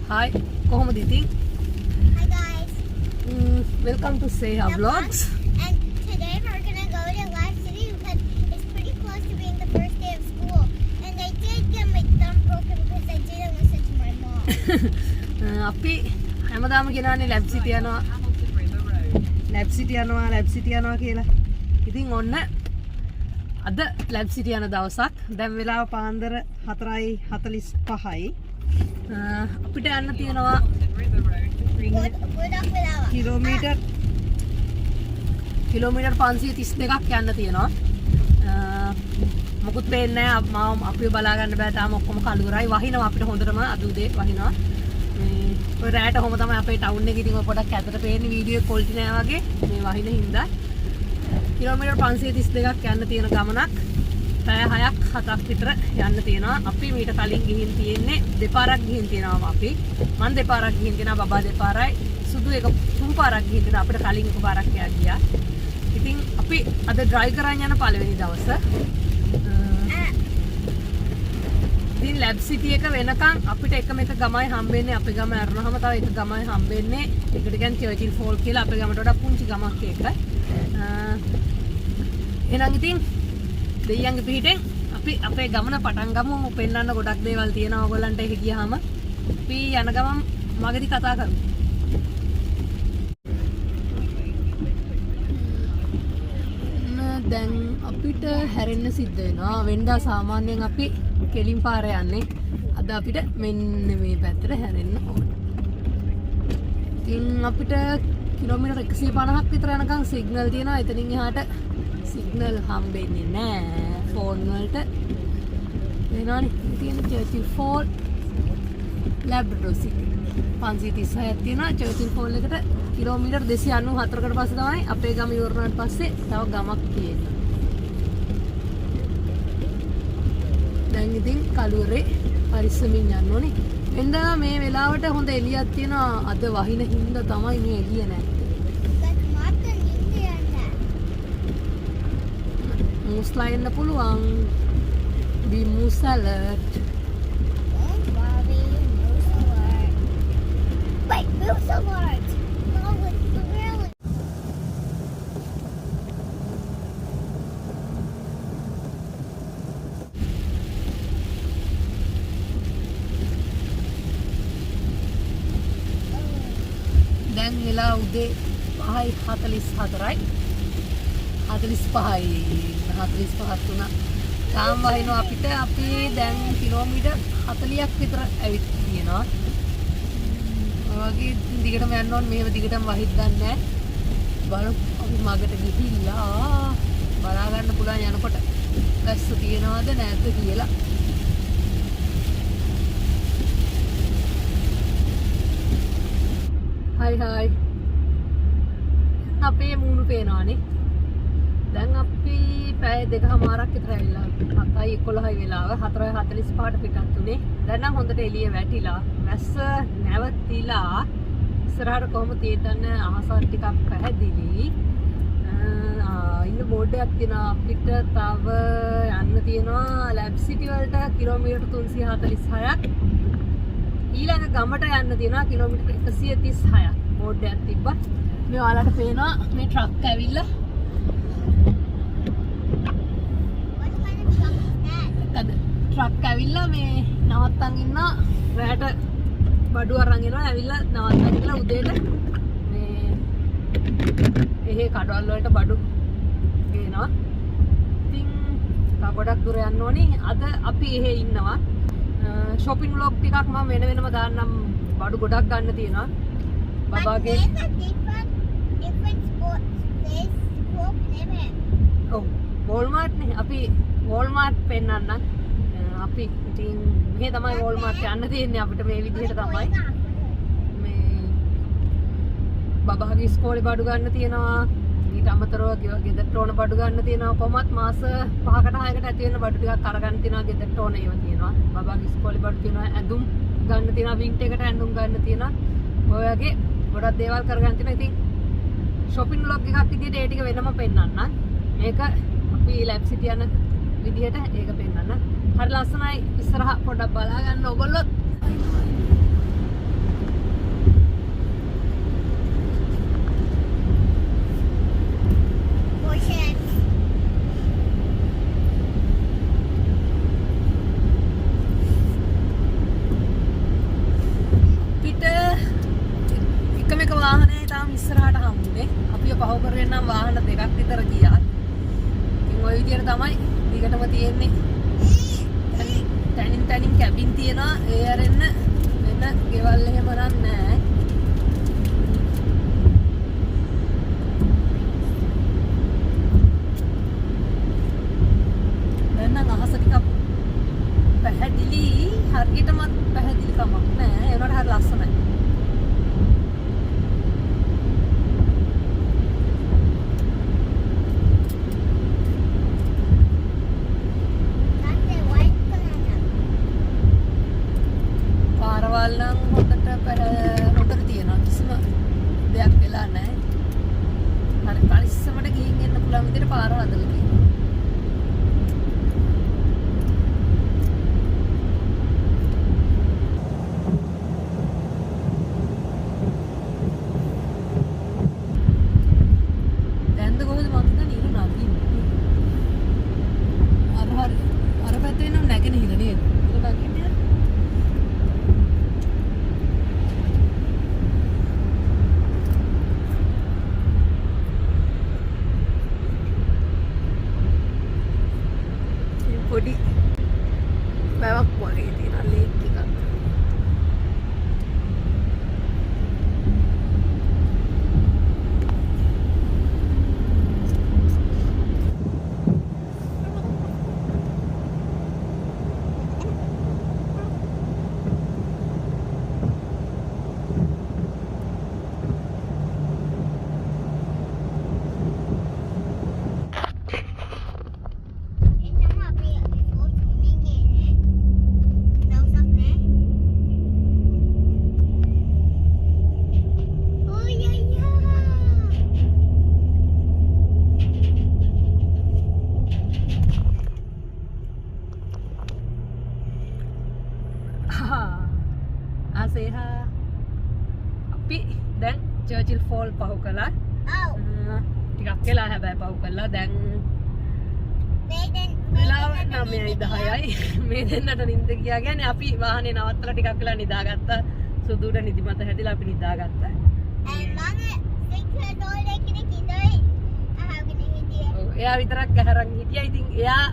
Hi, කොහොමද ඉතින්? Hi guys. Welcome to Seha Vlogs. And today we're gonna go to Live City because it's pretty close to being the first day of school. And I did get my thumb broken because I didn't listen to my mom. අපි හැමදාම කියනවානේ lab සිටි යනවා. Lab සිටි යනවා කියලා. ඉතින් ඔන්න අද ලැබ් සිටි යන දවසක්. දැන් වෙලාව පාන්දර 4:45යි. අපිට යන්න තියෙනවා කිලෝමීටර් 532ක් යන්න තියෙනවා. මොකුත් පේන්නේ නැහැ. මාව අපිව බලා ගන්න බෑ. තාම ඔක්කොම කළුවරයි. වහිනවා අපිට හොඳටම අද උදේ වහිනවා. මේ ඔය රැට කොහොම තමයි අපේ ටවුන් එකේ ඉතින් ඔය පොඩක් ඇතට පේන්නේ වීඩියෝ ක්වොලිටි නෑ වගේ. මේ වහින හින්දා කිලෝමීටර් 532ක් යන්න තියෙන ගමනක්. පැය 6ක් 7ක් විතර යන්න තියෙනවා. අපි මීට කලින් ගිහින් තියෙන්නේ දෙපාරක් ගිහින් තියෙනවා අපි. මම දෙපාරක් ගිහින් තියෙනවා බබා දෙපාරයි. සුදු එක තුන් පාරක් ගිහින් තියෙනවා. අපිට කලින් එක පාරක් ගියා. ඉතින් අපි අද ඩ්‍රයිව් කරන් යන පළවෙනි දවස. ඉතින් ලැබ් සිටි එක වෙනකන් අපිට එකම එක ගමයි හම්බෙන්නේ. අපේ ගම අරනහම තව එක ගමයි හම්බෙන්නේ. ඒකට කියන්නේ චර්චිල් ෆෝල් කියලා. අපේ ගමට වඩා පුංචි ගමක් ඒක. එහෙනම් ඉතින් දෙයියන්ගේ පිටින් අපි අපේ ගමන පටන් ගමු. පෙන්නන්න ගොඩක් දේවල් තියෙනවා ඔයගොල්ලන්ට එහෙ ගියාම. අපි යන ගමන් මගදී කතා කරමු. දැන් අපිට හැරෙන්න සිද්ධ වෙනවා. වෙනදා සාමාන්‍යයෙන් අපි කෙලින් පාරේ යන්නේ. අද අපිට මෙන්න මේ පැත්තට හැරෙන්න ඕන. ඉතින් අපිට කිලෝමීටර් 150ක් විතර යනකම් සිග්නල් තියෙනවා. එතනින් එහාට සිග්නල් හම්බෙන්නේ නැහැ ෆෝන් වලට. එනවනේ තියෙන චර්චිල් ෆෝල් ලැබ්‍රඩෝර් සිටි 536ක් තියෙනවා. චර්චිල් ෆෝල් එකට කිලෝමීටර් 294කට පස්සේ තමයි අපේ ගම ඉවරනාට පස්සේ තව ගමක් තියෙන්නේ. දැන් ඉතින් කළුවරේ පරිස්සමින් යන්න ඕනේ. එඳා මේ වෙලාවට හොඳ එළියක් තියෙනවා. අද වහින හින්දා තමයි මේ එළිය නැත්තේ. Musla එන්න පුළුවන්. Di musalat. Don't worry, musalat. Wait, musalat. No, it's really. දැන් වෙලා උදේ 5:44යි. 45ක් තුන තාම වහිනවා අපිට. අපි දැන් කිලෝමීටර් 40ක් විතර ඇවිත් තියෙනවා. ඔය වගේ දිගටම යන්න ඕනේ. මේව දිගටම වහින්න ගන්නෑ. බලමු අපි මගට ගිහිල්ලා බලා ගන්න පුළුවන් යනකොට ගස්ස තියනවද නැද්ද කියලා. හයි අපේ මූණු පේනවානේ. දැන් අපි පැය 2:00මාරක් විතර ඇවිල්ලා 7:11යි වෙලාව. 4:45ට පිටත් උනේ. දැන් නම් හොඳට එළිය වැටිලා වැස්ස නැවතිලා ඉස්සරහට කොහොම තියෙන්න අහස ටිකක් පැහැදිලි. ඉන්න බෝඩ් එකක් තියෙනවා. අපිට තව යන්න තියෙනවා ලැබ් සිටි වලට කිලෝමීටර් 346ක්. ඊළඟ ගමට යන්න තියෙනවා කිලෝමීටර් 136ක්. බෝඩ් එකක් තිබ්බා. මේ ඔයාලට පේනවා මේ ට්‍රක් ඇවිල්ලා. ට්‍රක් ඇවිල්ලා මේ නවත්තන් ඉන්නවා. රැට බඩු අරන් එනවා. ඇවිල්ලා නවත්තන් ඉඳලා උදේට මේ එහෙ කඩවල් වලට බඩු ගේනවා. ඉතින් තා ගොඩක් දුර යන්න ඕනේ. අද අපි එහෙ ඉන්නවා. shopping vlog ටිකක් මම වෙනම දාන්නම්. බඩු ගොඩක් ගන්න තියෙනවා. බබාගේ ඔව් Walmart නේ. අපි Walmart පෙන්නන්නම්. අපි ඉතින් මෙහෙ තමයි Walmart යන්න තියෙන්නේ. අපිට මේ විදිහට තමයි. මේ බබාගේ ඉස්කෝලේ බඩු ගන්න තියෙනවා. ඊට අමතරව ගෙදරට ඕන බඩු ගන්න තියෙනවා. කොහොමත් මාස 5කට 6කට ඇති වෙන බඩු ටිකක් අරගන්න තියෙනවා. ගෙදරට ඕන ඒවා තියෙනවා. බබාගේ ඉස්කෝලේ බඩු තියෙනවා. ඇඳුම් ගන්න තියෙනවා. වින්ටර් එකට ඇඳුම් ගන්න තියෙනවා. ඔය වගේ ගොඩක් දේවල් කරගන්න තියෙනවා. ඉතින් shopping vlog එකක් විදිහට ඒ ටික වෙනම පෙන්නන්නම්. මේක අපි ලැබ් සිටි යන විදිහට ඒක පෙන්නන්න. හරි ලස්සනයි. ඉස්සරහ පොඩ්ඩක් බලා ගන්න ඕගොල්ලෝ. පහු කරගෙන නම් වාහන දෙකක් විතර ගියා. ඉතින් ওই විදියට තමයි දිගටම තියෙන්නේ. තනින් කැබින් තියෙනවා. ඒ අරෙන්න වෙන ගෙවල් එහෙම නැහැ. දැන් නම් අහස ටිකක් පැහැදිලි. හරියටම පැහැදිලි කමක් නැහැ. ඒ වුණාට හරි ලස්සනයි. පාරවල් නම් හොඳට තියෙනවා. කිසිම දෙයක් වෙලා නැහැ. හරි පරිස්සමට ගිහින් එන්න පුළුවන් විදිහට පාර හදලා තියෙනවා. දැන්ද කොහොමද මම හිතන්නේ ඉරු නගින්නේ. අර පැත්තේ නම් නැගෙන හිර නේද? ඉරු නගින්නේ. පොඩි බවක් වගේ තියෙනවා ලේක් එකක්. ආසේහා අපි දැන් චර්චිල් ෆෝල් පහු කළා. ටිකක් වෙලා හැබැයි පහු කළා. දැන් වෙලාව 9:10යි. මේ දෙන්නට නිින්ද ගියා කියන්නේ අපි වාහනේ නවත්තලා ටිකක් වෙලා නිදාගත්තා. සුදුට නිදිමත හැදිලා අපි නිදාගත්තා. එයා විතරක් ගහරන් හිටියා. ඉතින් එයා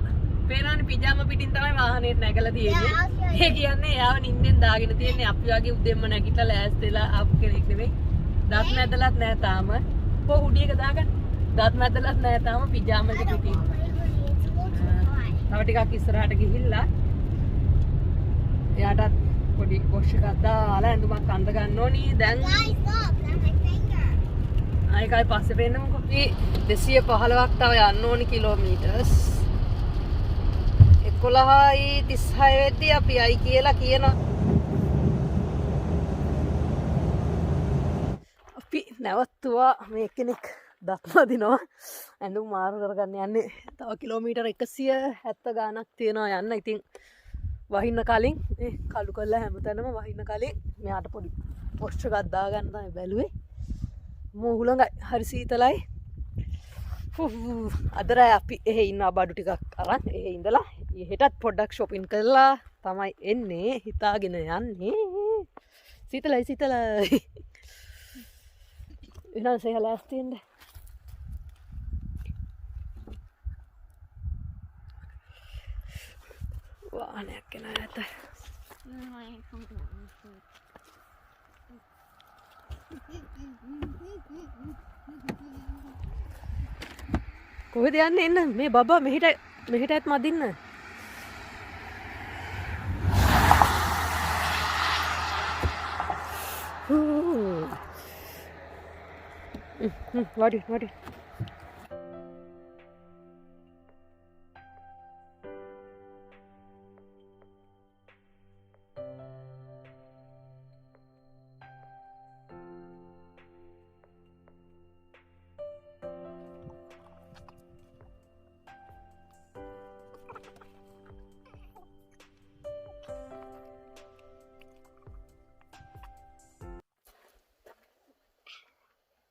පේනවනේ පිජාම පිටින් තමයි වාහනේට නැගලා තියෙන්නේ. ඒ කියන්නේ එයාව නිින්දෙන් දාගෙන තියෙන්නේ. අපි වගේ උදෙන්ම නැගිටලා ලෑස්තිලා ආපු කෙනෙක් නෙමෙයි. දත් මැදලත් නැහැ තාම. කො හුඩියක දාගන්න. දත් මැදලත් නැහැ තාම පිජාම එක පිටින්. තව ටිකක් ඉස්සරහට ගිහිල්ලා එයාටත් පොඩි වොෂ් එකක් දාලා ඇඳුමක් අඳ ගන්න ඕනි. දැන් ආයෙකයි පස්සේ වෙන්නමුකෝ. මේ 215ක් තව යන්න ඕනි කිලෝමීටර්ස්. 11:36 වෙද්දී අපි අයි කියලා කියනවා. අපි නැවතුවා මේ කෙනෙක් දත් මදිනවා. ඇඳුම් මාරු කරගන්න යන්නේ. තව කිලෝමීටර් 170 ගාණක් තියෙනවා යන්න. ඉතින් වහින්න කලින් කළු කරලා හැමතැනම වහින්න කලින් මෙයාට පොඩි පොස්ට් එකක් දාගන්න තමයි බැලුවේ. මෝහුලඟයි හරි සීතලයි. අද රෑ අපි එහෙ ඉන්න බඩු ටිකක් අරන් එහෙ ඉඳලා හෙටත් පොඩ්ඩක් shopping කරලා තමයි එන්නේ. හිතාගෙන යන්නේ. සීතලයි. එහෙනම් සේහලෑස්ති වෙන්න. වාහනයක් එන ඇත. කොහෙද යන්නේ එන්න මේ බබා මෙහෙටත් මදින්න. What?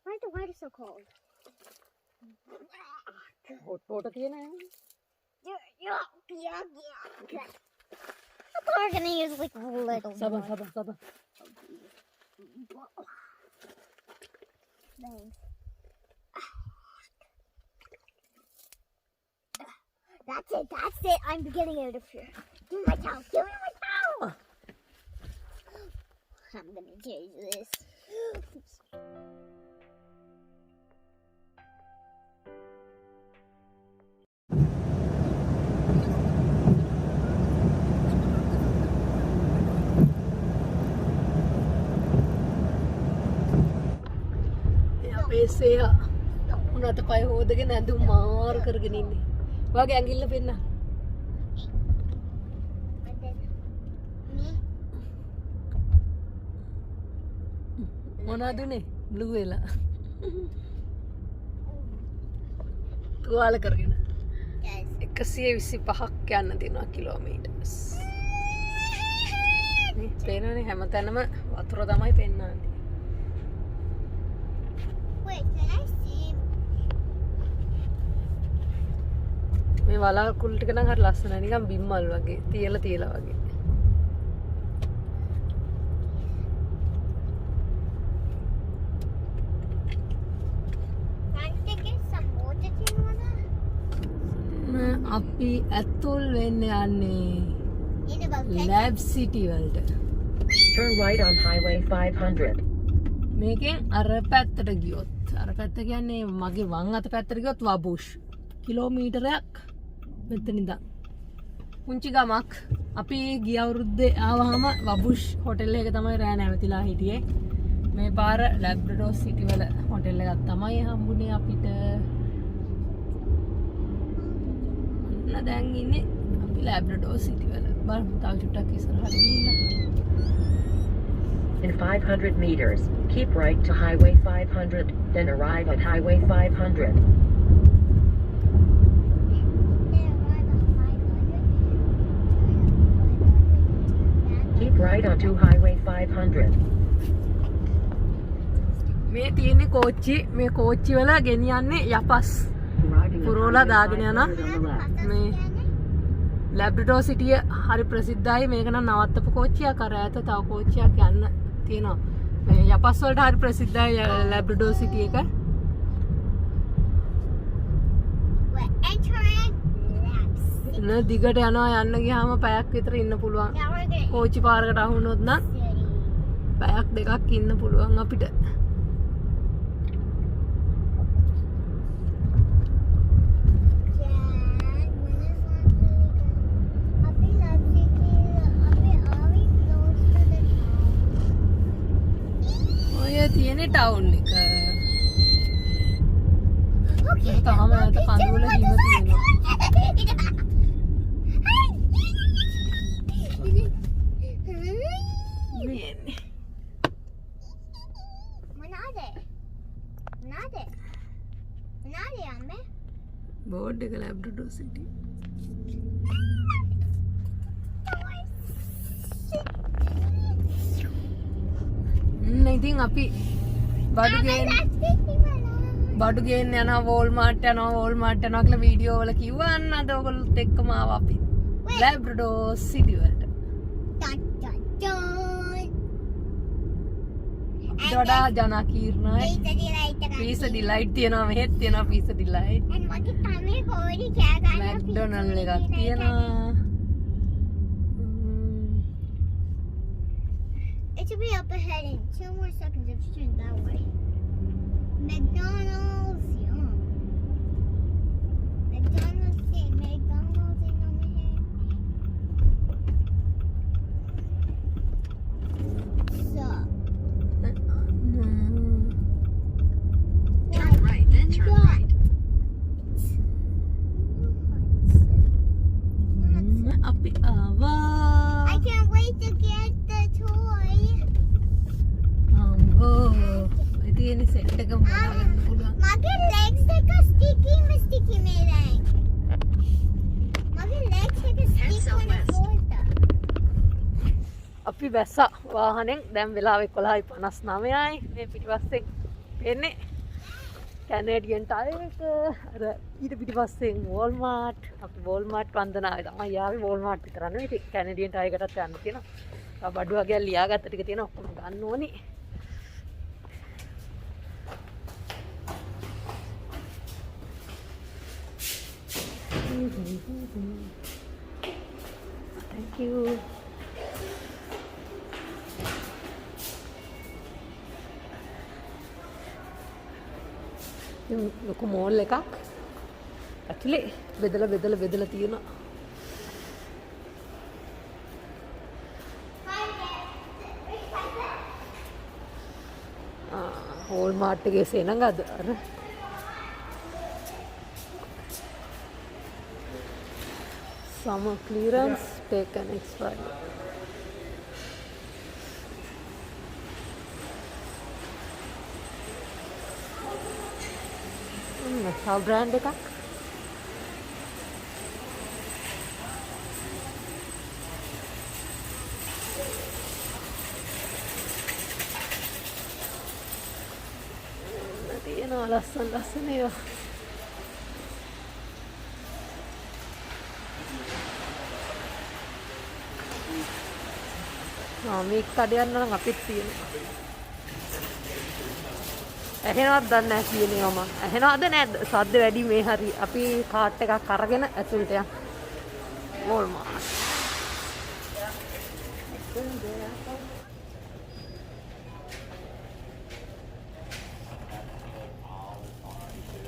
Why is the water so cold? Hot තියෙන Yeah. I thought we were gonna use like a little. සබන්. Thanks. That's it. I'm getting out of here. Give me my towel. Give me my towel. I'm gonna change this. අපේ උනත පය හොදගෙන ඇඳුම් මාරු කරගෙන ඉන්නේ. ඔයාගේ ඇඟිල්ල පෙන්න. And then me. මොනවද උනේ? බ්ලූ වෙලා. තුවාල කරගෙන. Guys. 125ක් යන්න තියෙනවා කිලෝමීටර්ස්. මේ පේනනේ හැමතැනම වතුර තමයි පෙන්නන්නේ. Wait, can I see? මේ වලාකුළු ටික නම් හරි ලස්සනයි නිකන් බිම්මල් වගේ තියලා වගේ. Can I get some water to you? අපි ඇතුල් වෙන්න යන්නේ In about 10 ලැබ් සිටි වලට. Turn right on Highway 500. මේකෙන් අර පැත්තට ගියොත් අර පැත්ත කියන්නේ මගේ වම් අත පැත්තට ගියොත් වබුෂ් කිලෝමීටරයක් මෙතන ඉඳන් පුංචි ගමක් අපි ගිය අවුරුද්දේ ආවහම වබුෂ් හොටෙල් එක තමයි රෑ නැවතිලා හිටියේ මේ පාර ලැබ්‍රඩෝර් සිටි වල හොටෙල් එකක් තමයි හම්බුනේ අපිට ඔන්න දැන් ඉන්නේ අපි ලැබ්‍රඩෝර් සිටි වල බලමු තව චුට්ටක් ඉස්සරහට ගිහිල්ලා In 500 meters, keep right to Highway 500, then arrive at Highway 500. Keep right onto Highway 500. මේ තියෙන්නේ කෝච්චි මේ කෝච්චි වල ගෙනියන්නේ යපස් Arriving at පුරෝලා Highway දාගෙන යනවා 500 on the left. මේ ලැබ්‍රඩෝර් සිටිය හරි ප්‍රසිද්ධයි මේක නම් නවත්තපු කෝච්චියක් අර ඈත තව කෝච්චියක් යන්න තියෙනවා මේ යපස් වලට හරි ප්‍රසිද්ධයි ලැබ්‍රඩෝර් සිටි එක We're entering labs. න දිගට යනවා යන්න ගියාම පැයක් විතර ඉන්න පුළුවන් Now we're getting කෝච්චි පාරකට අහු වුණොත් නම් city. පැයක් දෙකක් ඉන්න පුළුවන් අපිට ඔය තියෙන්නේ ටවුන් එක ඒක තාම ඈත කඳුවල හිම තියෙනවා මේ එන්නේ බෝඩ් එක ලැබ්‍රඩෝර් සිටි ඉතින් අපි බඩු ගේන්න යනවා වෝල්මාර්ට් යනවා කියලා වීඩියෝ වල කිව්වා අන්න අද ඔයගොල්ලොත් එක්කම ආවා අපි ලැබ්‍රඩෝර් සිටි වලට වඩා ජනකීර්ණයි පීස ඩිලයිට් තියෙනවා මෙහෙත් තියෙනවා පීස ඩිලයිට් මැක්ඩොනල්ඩ් එකක් තියෙනවා It should be up ahead in 2 more seconds if you turn that way. McDonald's, yum. McDonald's in over here. So. Turn right, then turn right. අපි ආවා I can't wait to get the toy. අම්බෝ ඉතින් set එක මොනවද පුළුවන් Mage legs take a sticky meeting. Mage legs take a stick on the floor. අපි බැස්සා වාහනෙන් දැන් වෙලාව 11:59යි මේ පිටිපස්සෙන් එන්නේ කැනේඩියන් ටයර් එක අර ඊට පිටිපස්සෙන් වෝල්මාර්ට් අපි වෝල්මාර්ට් වන්දනාවේ තමයි ආවේ වෝල්මාර්ට් විතර නෙවෙයි ඉතින් කැනේඩියන් ටයර් එකටත් යන්න තියෙනවා බඩු වගේ ලියාගත්ත ටික තියෙනවා ඔක්කොම ගන්න ඕනි Thank you. ලොකු මෝල් එකක් ඇතුලේ බෙදලා තියෙනවා. Walmart එකේ සෙනඟ අද අර summer clearance take an extra. How brand එකක් තියෙනවා ලස්සන ඒවා. මේක කඩයන්න නම් අපිත් තියෙනවා. ඇහෙනවද දන්නේ නැහැ කියනවා මම. ඇහෙනවද නැද්ද? සද්ද වැඩි මේ හරි. අපි කාට් එකක් අරගෙන ඇතුළට යමු. Walmart.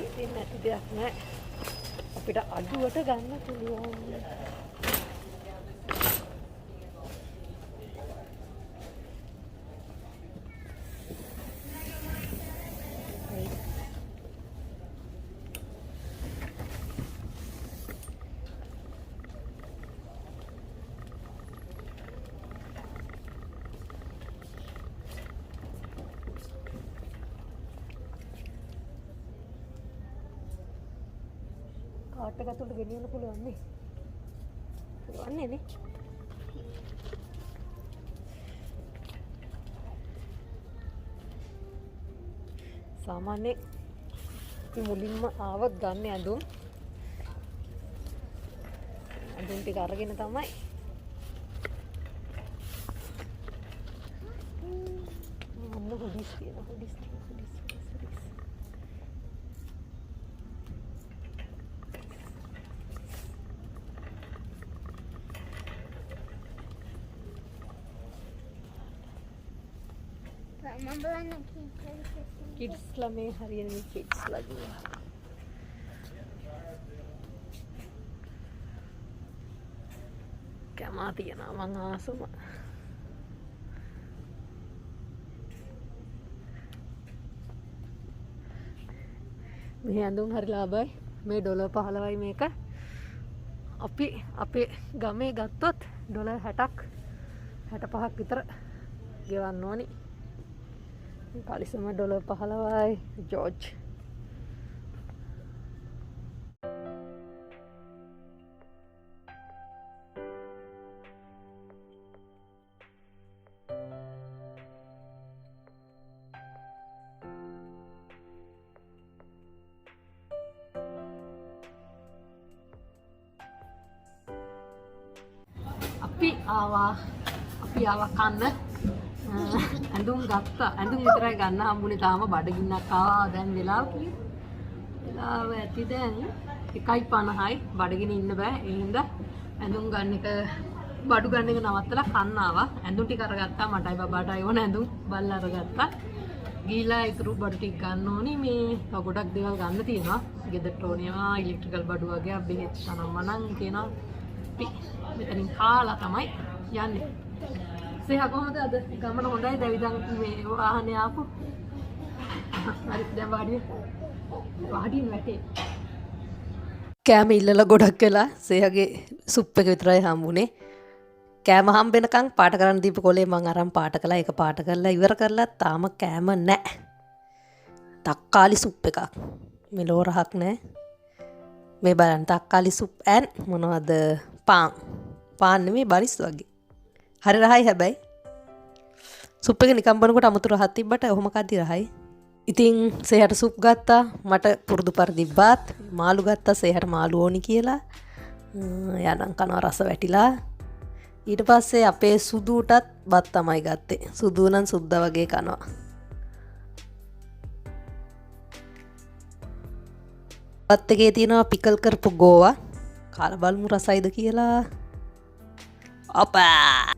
ඉතින් නැති දෙයක් නැහැ. අපිට අඩුවට ගන්න පුළුවන්. කාට් එක ඇතුළට ගෙනියන්න පුළුවන් නේ. පුළුවන්නේ නේ. සාමාන්‍යයෙන් අපි මුලින්ම ආවත් ගන්න ඇඳුම් ටික අරගෙන තමයි මොන හොඩිස් තියෙනවා. හොඩිස් Remember when the kids ලා මේ හරියන මේ kids ලා දුවා. කැමා තියනවා මං ආසම. මේ ඇඳුම් හරි ලාභයි. මේ $15යි මේක. අපි අපේ ගමේ ගත්තොත් $60ක් 65ක් විතර ගෙවන්න ඕනි. Kalisama $15 George. Api awa kanna ඇඳුම් ගත්තා. ඇඳුම් විතරයි ගන්න හම්බුනේ. තාම බඩගින්නක් ආවා. දැන් වෙලාව ඇති දැන් 1:50යි. බඩගින්න ඉන්න බෑ. ඒ හින්දා ඇඳුම් ගන්න එක බඩු ගන්න එක නවත්තලා කන්න ආවා. ඇඳුම් ටික අරගත්තා. මටයි බබාටයි ඕන ඇඳුම් බල්ලා අරගත්තා. ගිහිලා ඉතුරු බඩු ටික ගන්න ඕනි. මේ ගොඩක් දේවල් ගන්න තියෙනවා. ගෙදරට ඕනේවා ඉලෙක්ට්‍රිකල් බඩු වගේ බෙහෙත් සනම්මනම් කියනවා. අපි මෙතනින් කාලා තමයි යන්නේ. Seha කොහොමද අද ගමන හොඳයි දැවිදන් මේ වාහනේ ආපු හරි දැන් වාඩියෙන් වැටේ කෑම ඉල්ලලා ගොඩක් වෙලා සේහගේ සුප් එක විතරයි හම්බුනේ කෑම හම්බෙනකන් පාට කරන් දීපු කොලේ මං අරන් පාට කළා ඒක පාට කරලා ඉවර කරලා තාම කෑම නැහැ තක්කාලි සුප් එකක් මෙලෝ රහක් නැහැ මේ බලන්න තක්කාලි සුප් ඇන් මොනවද පාන් නෙමෙයි බරිස් වගේ හරි රහයි හැබැයි සුප් එක නිකන් බනකොට අමුතු රහක් තිබ්බට ඔහොම කද්දි රහයි. ඉතින් සේහට සුප් ගත්තා මට පුරුදු පරිදි බත් මාළු ගත්තා සේහට මාළු ඕනි කියලා. යනම් කනවා රස වැටිලා. ඊට පස්සේ අපේ සුදුටත් බත් තමයි ගත්තේ. සුදු නම් සුද්දා වගේ කනවා. බත් එකේ තියෙනවා පිකල් කරපු ගෝවා. කාලා බලමු රසයිද කියලා. අපා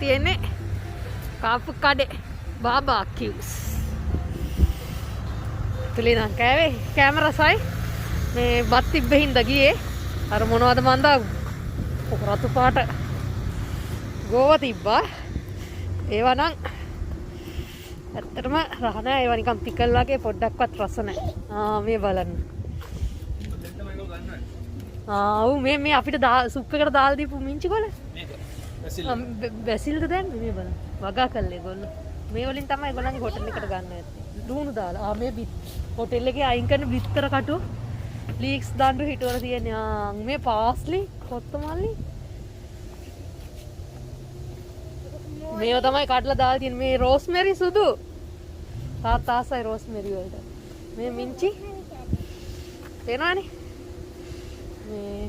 තියෙන්නේ කාපු කඩේ බාබාකියුස්. තුලේ නම් කෑවේ කෑම රසයි. මේ බත් තිබ්බ හින්දා ගියේ. අර මොනවද මන්දා රතු පාට ගෝවා තිබ්බා. ඒවා නම් ඇත්තටම රහ නෑ. ඒවා නිකන් පිකල් වගේ පොඩ්ඩක්වත් රස නෑ. මේ බලන්න. ඔව් මේ අපිට සුප් එකට දාලා දීපු මිංචි කොළ. බැසිල්ද දැන් මේ බලන්න. වගා කළේ ඒගොල්ලෝ. මේ වලින් තමයි ඒගොල්ලන්ගේ හොටල් එකට ගන්න ඇත්තේ. ලුණු දාලා. මේ හොටෙල් එකේ අයින් කරන බිත්තර කටු ලීක්ස් දාන්න හිටවල තියෙනවා. මේ පාස්ලි කොත්තමල්ලි මේව තමයි කඩලා දාලා තියෙන්නේ. මේ රෝස්මෙරි සුදු තාත්තාසයි රෝස්මෙරි වලට. මේ මිංචි තේනවනේ. මේ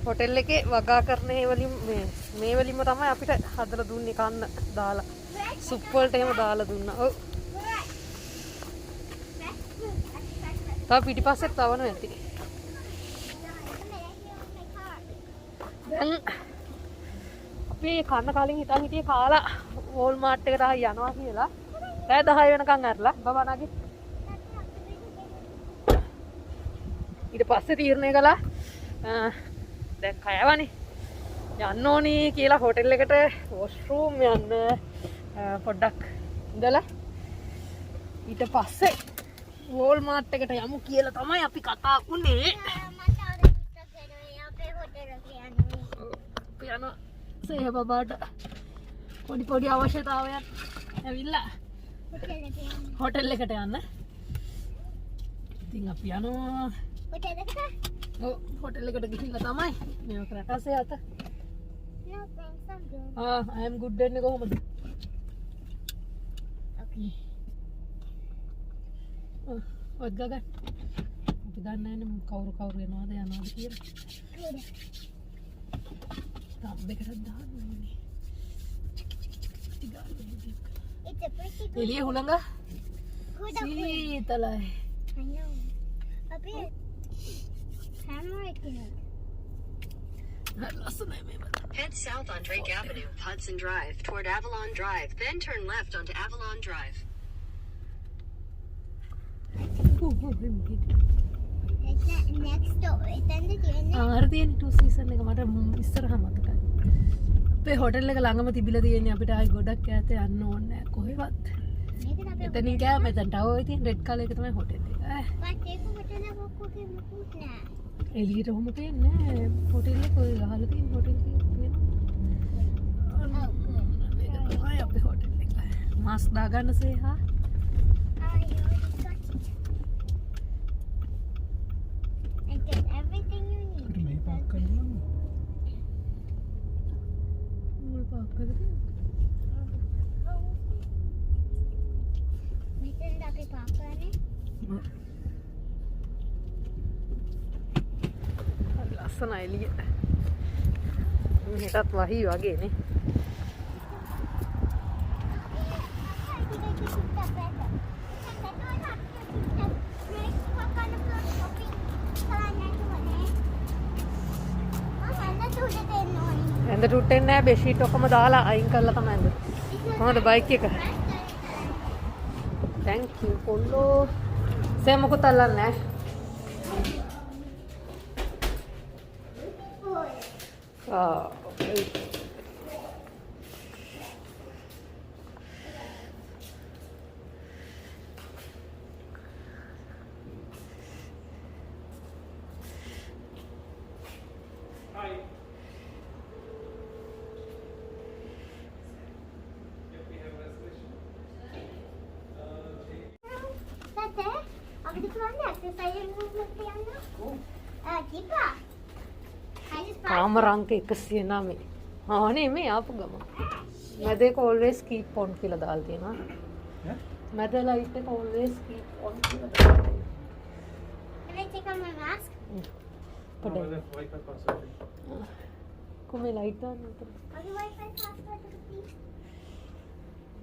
හොටෙල් එකේ වගා කරන ඒ වලින් මේ වලින්ම තමයි අපිට හදලා දුන්නේ කන්න දාලා. සුප් වලට එහෙම දාලා දුන්නා. ඔව්. තා පිටිපස්සෙත් තවන ඇති. දැන් අපි කන්න කලින් හිතන් හිටියේ කාලා වෝල්මාර්ට් එකට ආයි යනවා කියලා. රෑ 10 වෙනකන් ඇරලා බබානාගේ. ඊට පස්සේ තීරණය කළා දැන් කයවනේ යන්න ඕනි කියලා හොටෙල් එකට වොෂ්රූම් යන්න පොඩ්ඩක් ඉඳලා ඊට පස්සේ වෝල්මාර්ට් එකට යමු කියලා තමයි අපි කතා වුණේ. අපි යන සේහ බබාට පොඩි අවශ්‍යතාවයක් ඇවිල්ලා හොටෙල් එකට යන්න. ඉතින් අපි යනවා හොටෙල් එකට ගිහිල්ලා තමයි මේක රටසේ අත. I am good දෙන්නේ කොහමද? okay. ඔත් ගගන්. අපි දන්නේ නැහැ කවුරු එනවද යනවද කියලා. තාම්බෙකට දාන්න ඕනේ. එළිය හුළඟ සීතලයි. I know. අපි Head south on Drake Avenue, Hudson Drive, toward Avalon Drive, then turn left onto Avalon Drive. next door එතනද තියෙන්නේ. අර තියෙන 2 සීසන් එක මට ඉස්සරහ මතකයි. අපේ හොටෙල් එක ළඟම තිබිලා තියෙන්නේ. අපිට ආයි ගොඩක් ඈත යන්න ඕනේ නැහැ කොහෙවත්. එතනින් ගියා මෙතනට ඔය තියෙන රෙඩ් කලර් එක තමයි හොටෙල් එක. ඒක හොටෙල් එක කොහේ මොකුත් නෑ. එළියට ඔහොම පේන්නේ නැහැ. හොටෙල් එක ඔය ගහලා තියෙන හොටෙල් එක තියෙනවා. මේක තමයි අපේ හොටෙල් එක. මාස් දාගන්න සේහා. everything you need. මේ පාක් කරනවා. මේ පාක් කරලා මෙතෙන්ද අපි පාක් කරන්නේ. ලස්සන එළිය. මෙහෙටත් වහී වගේ නේ. ඇඳ ටුට්ටෙන්නේ නැහැ. බෙඩ්ෂීට් ඔක්කොම දාලා අයින් කරලා තමයි ඇඳ. කොහොමද බයික් එක? thank you පොල්ලෝ. සෑ මොකද අල්ලන්නේ නැහැ. okay. කාමර අංක 109. ආනේ මේ ආපු ගම. මැද එක always keep on කියලා දාලා තියෙනවා. මැද light එක always keep on කියලා දාලා තියෙනවා. Can I take on my mask? පොඩ්ඩක්. කොහේ ලයිට් දාන්න උතර. Magi Wi-Fi password please.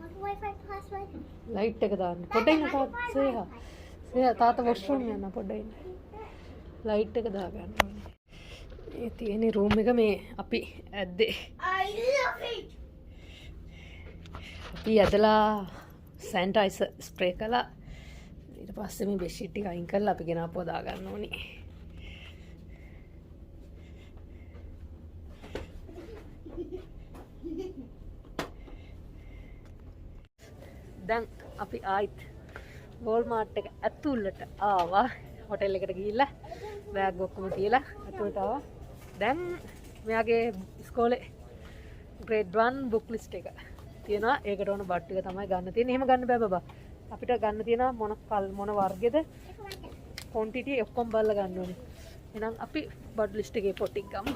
Magi Wi-Fi password. Light එක දාන්න. පොඩ්ඩක් ඉන්න තාත්තා සේහා. සේහා තාත්තා වොෂ්රූම් යන්න පොඩ්ඩක් ඉන්න. ලයිට් එක දාගන්න ඕනේ. මේ තියෙන රූම් එක මේ අපි ඇද්දේ. I love it. අපි ඇදලා සැනිටයිසර් ස්ප්‍රේ කළා. ඊට පස්සේ මේ බෙඩ්ෂීට් ටික අයින් කරලා අපි ගෙනාපුවා දාගන්න ඕනේ. දැන් අපි ආයිත් වෝල්මාර්ට් එක ඇතුළට ආවා. හොටෙල් එකට ගිහිල්ලා බෑග් ඔක්කොම තියලා ඇතුළට ආවා. දැන් මෙයාගේ ඉස්කෝලේ ග්‍රේඩ් 1 බුක් ලිස්ට් එක තියෙනවා. ඒකට ඕන බඩ් ටික තමයි ගන්න තියෙන්නේ. එහෙම ගන්න බෑ බබා. අපිට ගන්න තියෙනවා මොන වර්ගෙද ක්වොන්ටිටි ඔක්කොම බලලා ගන්න ඕනේ. එහෙනම් අපි බඩ් ලිස්ට් එකේ පොටික් ගමු.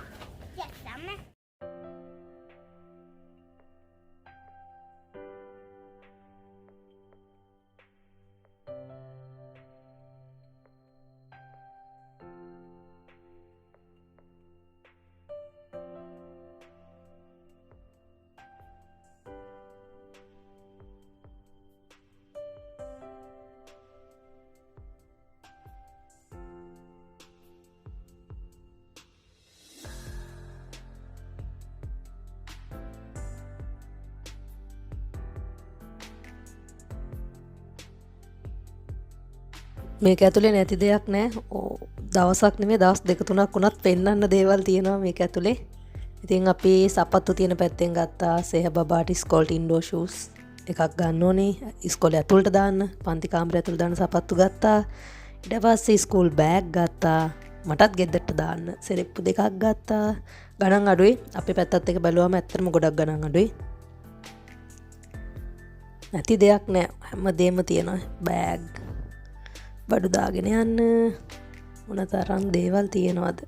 Yes, Mama. මේක ඇතුලේ නැති දෙයක් නෑ. දවසක් නෙමෙයි දවස් දෙක තුනක් වුණත් පෙන්නන්න දේවල් තියෙනවා මේක ඇතුලේ. ඉතින් අපි සපත්තු තියෙන පැත්තෙන් ගත්තා. සේහ බබාට ඉස්කෝලේ ඉන්ඩෝර් ෂූස් එකක් ගන්න ඕනේ. ඉස්කෝලේ ඇතුළට දාන්න, පන්ති කාමරය ඇතුළට දාන්න සපත්තු ගත්තා. ඊට පස්සේ ස්කූල් බෑග් ගත්තා. මටත් ගෙදරට දාන්න සෙරෙප්පු දෙකක් ගත්තා. ගණන් අඩුයි. අපේ පැත්තත් එක බැලුවම ඇත්තටම ගොඩක් ගණන් අඩුයි. නැති දෙයක් නෑ. හැමදේම තියෙනවා. බෑග් බඩු දාගෙන යන්න මොන තරම් දේවල් තියෙනවද.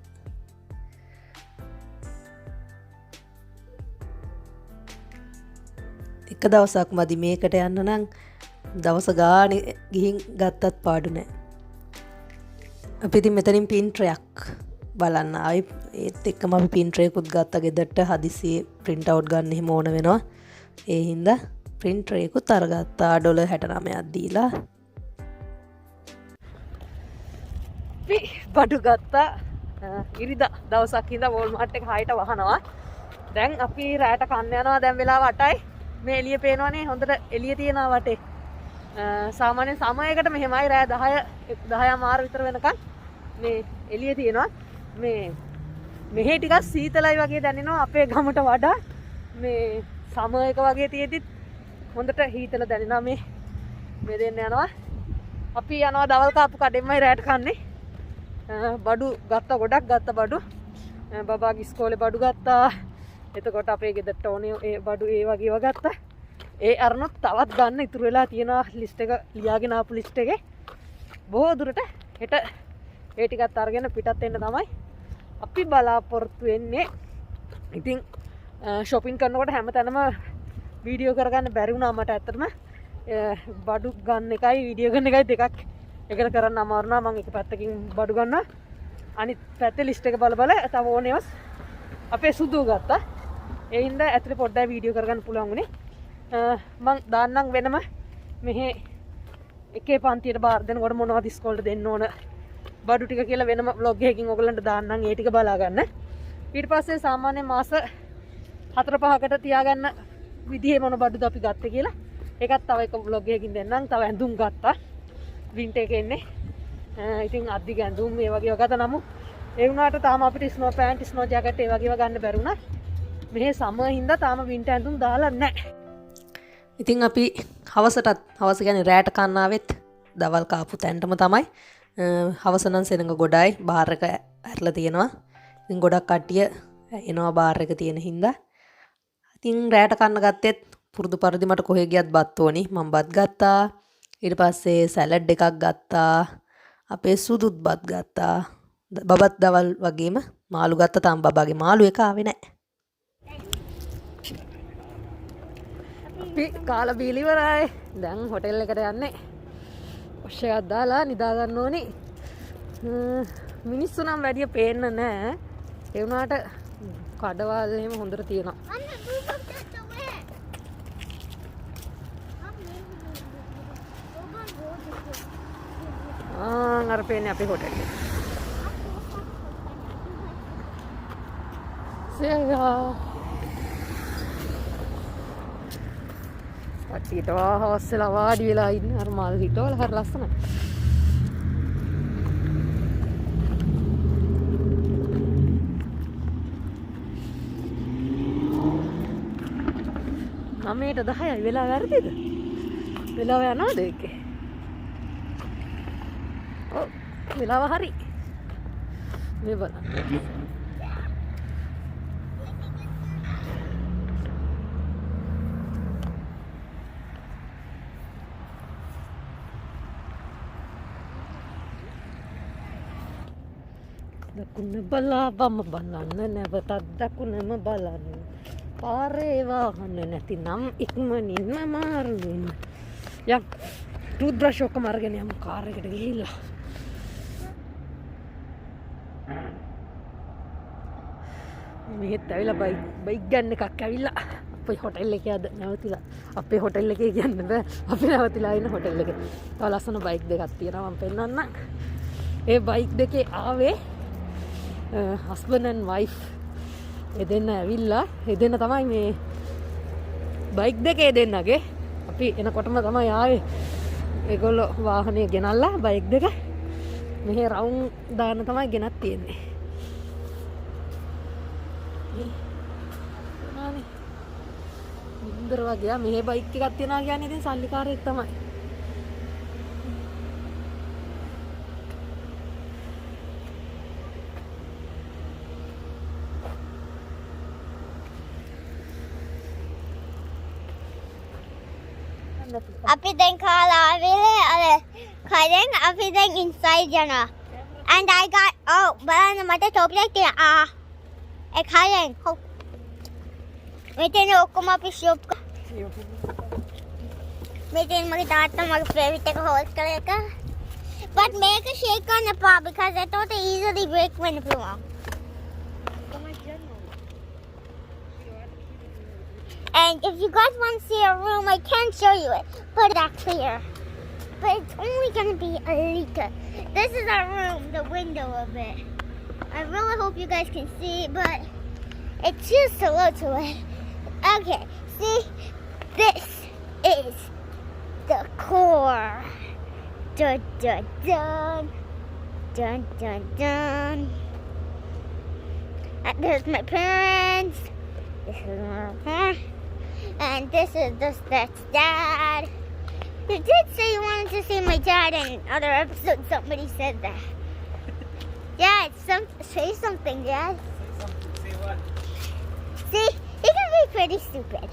එක දවසක් මදි මේකට යන්න නම් දවස ගානේ ගිහින් ගත්තත් පාඩු නෑ. අපි ඉතින් මෙතනින් පින් ට්‍රයක් බලන්න ආයි ඒත් එක්කම අපි පින් ට්‍රයකුත් ගත්තා ගෙදරට. හදිසියේ print out ගන්න එහෙම ඕන වෙනවා. ඒ හින්දා print ට්‍රයකුත් අරගත්තා. $69ක් දීලා බඩු ගත්තා. ඉරිදා දවසක් ඉඳලා වෝල්මාර්ට් එක හායට වහනවා. දැන් අපි රැට කන්න යනවා. දැන් වෙලාව 8යි. මේ එළිය පේනවනේ හොඳට එළිය තියෙනවා වටේ. සාමාන්‍ය සමයකට මෙහෙමයි රෑ 10 මාර විතර වෙනකන් මේ එළිය තියෙනවා. මෙහෙ ටිකක් සීතලයි වගේ දැනෙනවා අපේ ගමට වඩා. මේ සමයක වගේ තියෙද්දිත් හොඳට හීතල දැනෙනවා. මේ දෙන්න යනවා. අපි යනවා දවල් කාපු කඩෙන්මයි රැට කන්නේ. බඩු ගත්තා, ගොඩක් ගත්තා බඩු. බබාගේ ඉස්කෝලේ බඩු ගත්තා. එතකොට අපේ ගෙදරට ඕනේ ඒ බඩු ඒ වගේව ගත්තා. ඒ අරනොත් තවත් ගන්න ඉතුරු වෙලා තියෙනවා ලිස්ට් එක ලියාගෙන ආපු ලිස්ට් එකේ. බොහෝ දුරට හෙට ඒ ටිකත් අරගෙන පිටත් වෙන්න තමයි අපි බලාපොරොත්තු වෙන්නේ. ඉතින් shopping කරනකොට හැමතැනම වීඩියෝ කරගන්න බැරි වුණා මට ඇත්තටම. බඩු ගන්න එකයි වීඩියෝ ගන්න එකයි දෙකක් එකට කරන්න අමාරු නා. මම එක පැත්තකින් බඩු ගන්නවා, අනිත් පැත්තේ ලිස්ට් එක බල තව ඕනේවස් අපේ සුදු ගත්තා. ඒ හින්දා ඇතුලේ පොඩ්ඩක් වීඩියෝ කරගන්න පුළුවන් උනේ. මං දාන්නම් වෙනම මෙහි එකේ පන්තියට බාර දෙනකොට මොනවද ඉස්කෝලේට දෙන්න ඕන බඩු ටික කියලා වෙනම vlog එකකින් ඔයගලන්ට දාන්නම්. ඒ ටික බලා ගන්න. ඊට පස්සේ සාමාන්‍ය මාස 4-5කට තියාගන්න විදිහේ මොන බඩුද අපි ගත්තේ කියලා ඒකත් තව එක vlog එකකින් දෙන්නම්. තව ඇඳුම් ගත්තා. වින්ටර් එකේ ඉන්නේ. ඉතින් අද්දි ගැඳුම් මේ වගේ ගත්තා. නමුත් ඒ වුණාට තාම අපිට ස්නෝ පැන්ට්, ස්නෝ ජැකට් ඒ වගේව ගන්න බැරි වුණා. මෙහි සමර් හින්දා තාම වින්ටර් ඇඳුම් දාලා නැහැ. ඉතින් අපි හවස කියන්නේ රැට කන්න ආවෙත් දවල් කාපු තැනටම තමයි. හවස නම් සෙනඟ ගොඩයි. බාර් එක ඇරලා තියෙනවා. ඉතින් ගොඩක් කට්ටිය එනවා බාර් එක තියෙන හින්දා. ඉතින් රැට කන්න ගත්තෙත් පුරුදු පරිදි මට කොහෙ ගියත් බත් ඕනි. මම බත් ගත්තා. ඊට පස්සේ සැලඩ් එකක් ගත්තා. අපේ සුදුත් බත් ගත්තා. බබත් දවල් වගේම මාළු ගත්තා. තාම බබාගේ මාළු එක ආවේ නැහැ. අපි කාලා බීලි ඉවරයි. දැන් හොටෙල් එකට යන්නේ. ඔෂ් එකක් දාලා නිදා ගන්න ඕනේ. මිනිස්සු නම් වැඩිය පේන්න නැහැ. ඒ වුණාට කඩවල් එහෙම හොඳට තියෙනවා. I'm the move up just the way. I'm moving. අර පේන්නේ අපේ හොටෙල් එක. සේයා. කට්ටියට හවස් වෙලා වාඩි වෙලා ඉන්න අර මල් හිටවල හරි ලස්සනයි. නමේට 10යි වෙලා වැරදිද? වෙලාව යනවද ඒකේ? ඔව් වෙලාව හරි. මේ බලන්න. දකුණ බලාවම බලන්න නැවතත් දකුණම බලන්න. පාරේ වාහන නැතිනම් ඉක්මනින්ම මාරු වෙන්න. යම් ටූත් බ්‍රෂ් ඔක්කොම අරගෙන යමු කාර් එකට ගිහිල්ලා. මෙහෙත් ඇවිල්ලා බයික් ගන්න එකක් ඇවිල්ලා අපේ හොටෙල් එකේ අද නැවතිලා. අපේ හොටෙල් එකේ කියන්න බෑ. අපි නැවතිලා ඉන්න හොටෙල් එකේ. තව ලස්සන බයික් දෙකක් තියෙනවා මම පෙන්නන්නම්. ඒ බයික් දෙකේ ආවේ husband and wife එදෙන්න ඇවිල්ලා එදෙන්න තමයි මේ බයික් දෙකේ දෙන්නගේ අපි එනකොටම තමයි ආවේ ඒගොල්ලෝ වාහනේ ගෙනල්ලා බයික් දෙක මෙහෙ රවුම් දාන්න තමයි ගෙනත් තියෙන්නේ නානේ ඉන්දර වගේ මෙහෙ බයික් එකක් තියනවා කියන්නේ ඉතින් සල්ලිකාරයෙක් තමයි අපි දැන් කාලා ආවේ කලින් අපි දැන් inside යනවා and I got බලන්න මට චොක්ලට් තියෙනවා ඒ කලින් මෙතන ඔක්කොම අපි ෂොප් මෙතන මගේ තාත්තා මගේ ෆේවරිට් එක හොල්ස් කරලා එක but මේක shake කරන්න එපා because I thought it easily break when you blow And if you guys want to see our room, I can show you it. Put that clear. But it's only going to be a leaker. This is our room, the window of it. I really hope you guys can see it, but it's just so low to it. Okay, see? This is the core. Dun, dun, dun. Dun, dun, dun. And there's my parents. This is my parents. And this is that's dad. You did say you wanted to see my dad in other episodes. Somebody said that. Dad, say something, Dad. Say what? See, he can be pretty stupid.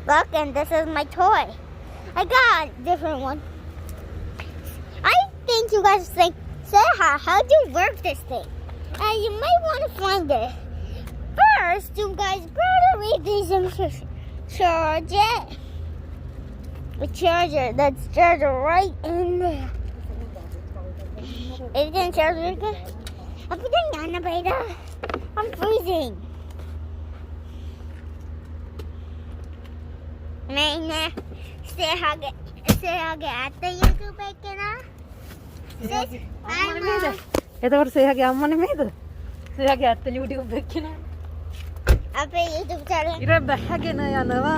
Look, and this is my toy. I got a different one. I think you guys think, Sarah, how do you work this thing? You might want to find it. First, you guys better read these instructions. Charge it. The charger, that's charger right in there. Is it in charger good? I'm putting on the beta. I'm freezing. Man, say how get the YouTube bacon. එතකොට සේහගේ අම්මනේ මේද? සේහගේ අත්ත YouTube එක කියනවා. අපේ YouTube channel ඉර බහගෙන යනවා.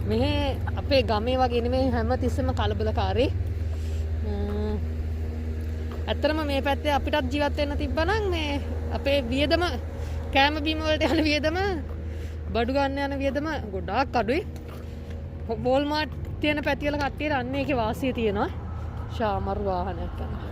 මේ අපේ ගමේ වගේ නෙමෙයි හැම තිස්සෙම කලබලකාරී. ඇත්තටම මේ පැත්තේ අපිටත් ජීවත් වෙන්න තිබ්බනම් මේ අපේ වියදම කෑම බීම වලට යන වියදම බඩු ගන්න යන වියදම ගොඩාක් අඩුයි. වෝල්මාර්ට් තියෙන පැතිවල කට්ටියට අන්න ඒකේ වාසිය තියෙනවා. ශාමරු වාහනයක් යනවා.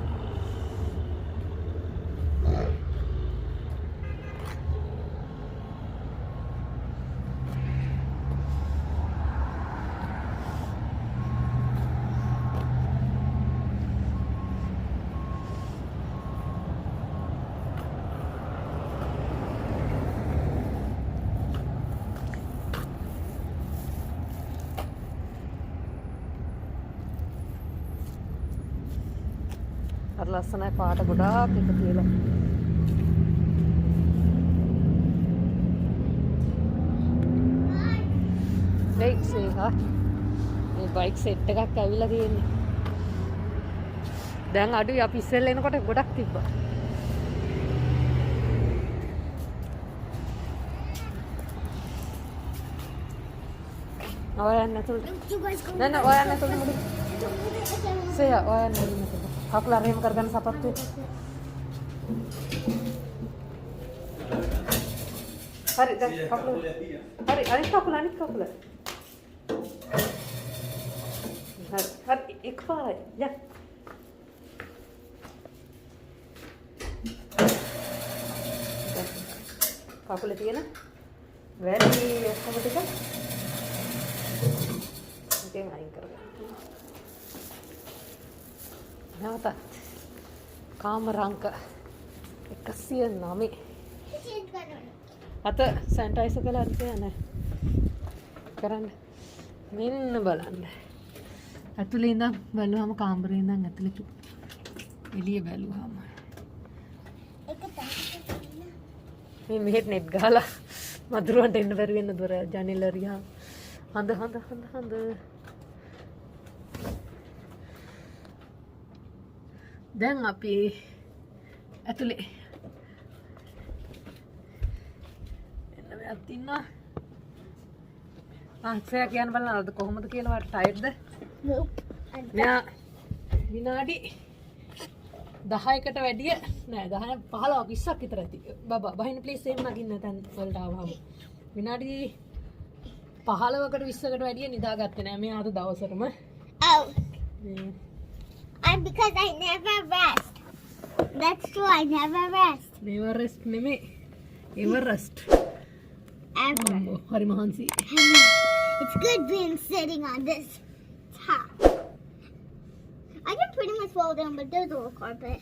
ලස්සනයි පාට ගොඩාක් එකතු වෙලා. බයික් සේහා මේ බයික් සෙට් එකක් ඇවිල්ලා තියෙන්නේ. දැන් අඩුයි අපි ඉස්සෙල්ලා එනකොට ගොඩක් තිබ්බා. ඔයයන් නැතුළු You guys go. නෑ නෑ ඔයයන් නැතුළු මුඩි සේයා ඔයයන් නැතුළු කකුල අරගෙන කරගන්න සපත්තු හරි දැන් කකුල හරි අනිත් කකුල හරි හරි එකපාරයි යා කකුලේ තියෙන වැලි ඔක්කොම ටික ඉතින් අයින් කරගන්න. නැවතත් කාමර අංක 109 අත සැනිටයිසර් කරලා තියන්නේ කරන්න මෙන්න බලන්න ඇතුලේ ඉඳන් බැලුවම කාමරේ ඉඳන් ඇතුලේ එළිය බැලුවම මේ මෙහෙත් නෙට් ගහලා මදුරුවන්ට එන්න බැරි වෙන දොර ජනෙල රියා හඳ දැන් අපි ඇතුලේ එන්න මෙයක් ඉන්නවා ආන්සර් කියන්න බලන්නද කොහොමද කියලා වට ටයර්ඩ්ද Nope. මෙයා විනාඩි 10කට වැඩිය නෑ 10 15 20ක් විතර ඇති බබා බහින්න ප්ලීස් එහෙම නගින්න තැන් වලට ආවම විනාඩි 15කට 20කට වැඩිය නිදාගත්තේ නෑ මේ ආද දවසටම Oh. And because I never rest. That's true. I never rest. never rest නෙමෙයි everest Ever. හරි මහන්සි It's good being sitting on this top. I can pretty much fall down, but there's a little carpet.